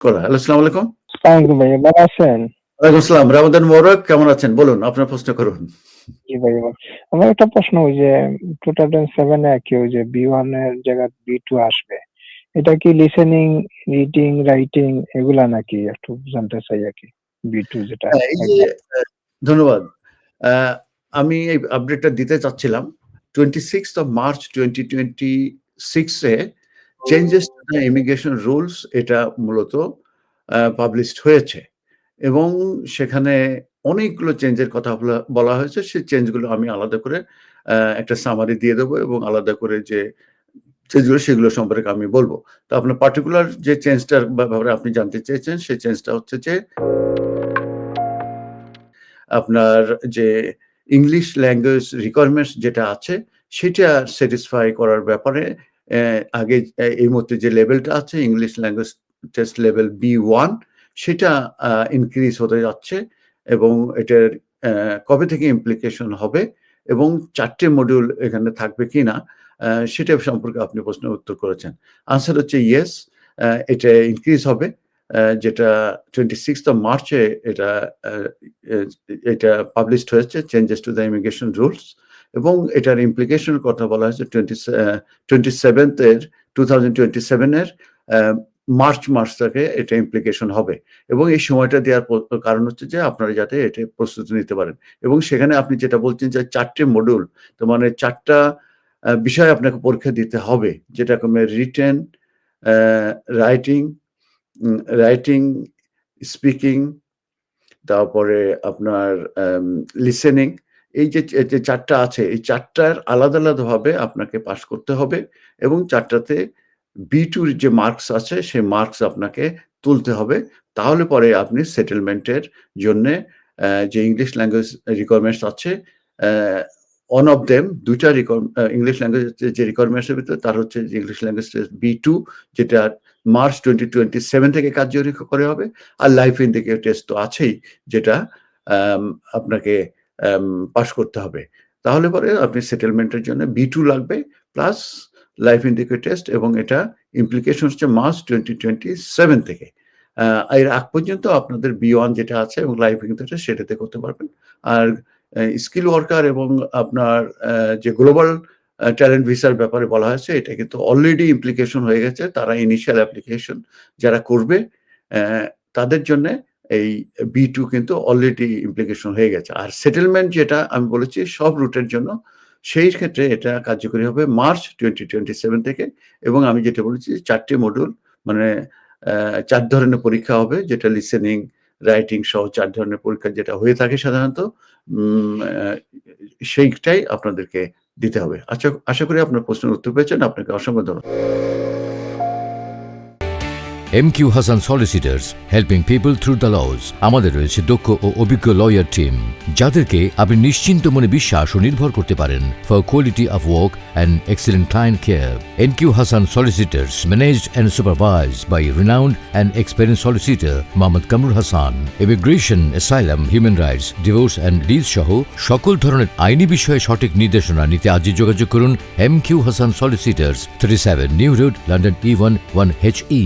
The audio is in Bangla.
হ্যালো, আসসালামু আলাইকুম। আসসালামু আলাইকুম ভাইয়া, ভালো আছেন? ওয়ালাইকুম আসসালাম। রামাদান মোবারক। কেমন আছেন? বলুন, আপনার প্রশ্ন করুন। জি ভাইয়া। আমার একটা প্রশ্ন ওই যে 2007 এ আরকি ওই যে B1 এর জায়গায় B2 আসবে। এটা কি লিসেনিং, রিডিং, রাইটিং এগুলা নাকি? একটু জানতে চাই আরকি। B2 যেটা হ্যাঁ, এই যে একদম। অ্যা ধন্যবাদ। অ্যা আমি এই আপডেটটা দিতে চাচ্ছিলাম। 26th of March 2026 A changes to the immigration rules এটা মূলত পাবলিশড হয়েছে এবং সেখানে অনেকগুলো চেঞ্জের কথা বলা হয়েছে। সেই চেঞ্জগুলো আমি আলাদা করে একটা সামারি দিয়ে দেব এবং আলাদা করে যে চেঞ্জগুলো সেগুলো সম্পর্কে আমি বলব। তো আপনার পার্টিকুলার যে চেঞ্জটার ব্যাপারে আপনি জানতে চেয়েছেন, সেই চেঞ্জটা হচ্ছে যে আপনার যে ইংলিশ ল্যাঙ্গুয়েজ রিকোয়ারমেন্টস যেটা আছে, সেটা স্যাটিসফাই করার ব্যাপারে অ্যা আগে এই মুহূর্তে যে লেভেলটা আছে English language test level B1 সেটা ইনক্রিজ হতে যাচ্ছে এবং এটার কবে থেকে ইমপ্লিকেশন হবে এবং ৪ টে মডিউল এখানে থাকবে কিনা সেটা সম্পর্কে আপনি প্রশ্নের উত্তর করেছেন। আনসার হচ্ছে ইয়েস, এটা ইনক্রিজ হবে। যেটা 26th of March এ এটা আ এ এটা পাবলিশড হয়েছে changes to the immigration rules এবং এটার ইমপ্লিকেশন এর কথা বলা হয়েছে 27th এর 2027 এর মার্চ মাস থেকে এটা ইমপ্লিকেশন হবে এবং এই সময়টা দেওয়ার কারণ হচ্ছে যে আপনারা যাতে এটা প্রস্তুতি নিতে পারেন এবং সেখানে আপনি যেটা বলছেন যে ৪ টে মডিউল, তো মানে ৪ টা বিষয় আপনাকে পরীক্ষা দিতে হবে। যেটা রিটেন, অ্যা রাইটিং, রাইটিং, স্পিকিং, তারপরে আপনার লিসেনিং এই যে ৪ টা আছে, এই ৪ টার আলাদাভাবে আপনাকে পাস করতে হবে এবং ৪ টাতে B2 র যে মার্কস আছে, সেই মার্কস আপনাকে তুলতে হবে। তাহলে পরে আপনি সেটেলমেন্টের জন্যে যে ইংলিশ ল্যাঙ্গুয়েজ রিকোয়ারমেন্টস আছে, অ্যা one of them ২ টা ইংলিশ ল্যাঙ্গুয়েজ যে রিকোয়ারমেন্টস এর ভিতরে তার হচ্ছে যে ইংলিশ ল্যাঙ্গুয়েজ টেস্ট B2 যেটা মার্চ 2027 থেকে কার্যকরী করা হবে। আর লাইফ ইন্ডিকেটর টেস্ট তো আছেই যেটা আপনাকে পাস করতে হবে। তাহলে পরে আপনি সেটেলমেন্টের জন্য B2 লাগবে প্লাস লাইফ ইন্ডিকেটর টেস্ট এবং এটা ইমপ্লিকেশন হচ্ছে মার্চ 2027 থেকে। এর আগ পর্যন্ত আপনাদের B1 যেটা আছে এবং লাইফ ইন্ডিকেটর সেটাতে করতে পারবেন। আর স্কিল ওয়ার্কার এবং আপনার যে গ্লোবাল ট্যালেন্ট ভিসার ব্যাপারে বলা হয়েছে এটা কিন্তু অলরেডি ইমপ্লিকেশন হয়ে গেছে। তারা ইনিশিয়াল অ্যাপ্লিকেশন যারা করবে অ্যা তাদের জন্যে এই B2 কিন্তু অলরেডি ইমপ্লিকেশন হয়ে গেছে। আর সেটেলমেন্ট যেটা আমি বলেছি সব রুটের জন্য, সেই ক্ষেত্রে এটা কার্যকরী হবে মার্চ 2027 থেকে এবং আমি যেটা বলেছি ৪ টে মডিউল মানে ৪ ধরনের পরীক্ষা হবে যেটা লিসেনিং, রাইটিং সহ ৪ ধরনের পরীক্ষা যেটা হয়ে থাকে সাধারণত উম অ্যা সেইটাই আপনাদেরকে দিতে হবে। আচ্ছা, আশা করি আপনার প্রশ্নের উত্তর পেয়েছেন। আপনাকে অসংখ্য ধন্যবাদ। MQ Hasan solicitors helping people through the laws. আমাদের রয়েছে দক্ষ ও অভিজ্ঞ লয়ার টিম যাদেরকে আপনি নিশ্চিন্ত মনে বিশ্বাস ও নির্ভর করতে পারেন for quality of work and excellent client care. MQ Hasan solicitors managed and supervised by renowned and experience solicitor Mohammad Kamrul Hasan. Immigration, asylum, human rights, divorce and ডিজ সহ সকল ধরনের আইনি বিষয়ে সঠিক নির্দেশনা নিতে আজই যোগাযোগ করুন MQ Hasan solicitors, 37 new road, London E1 1HE।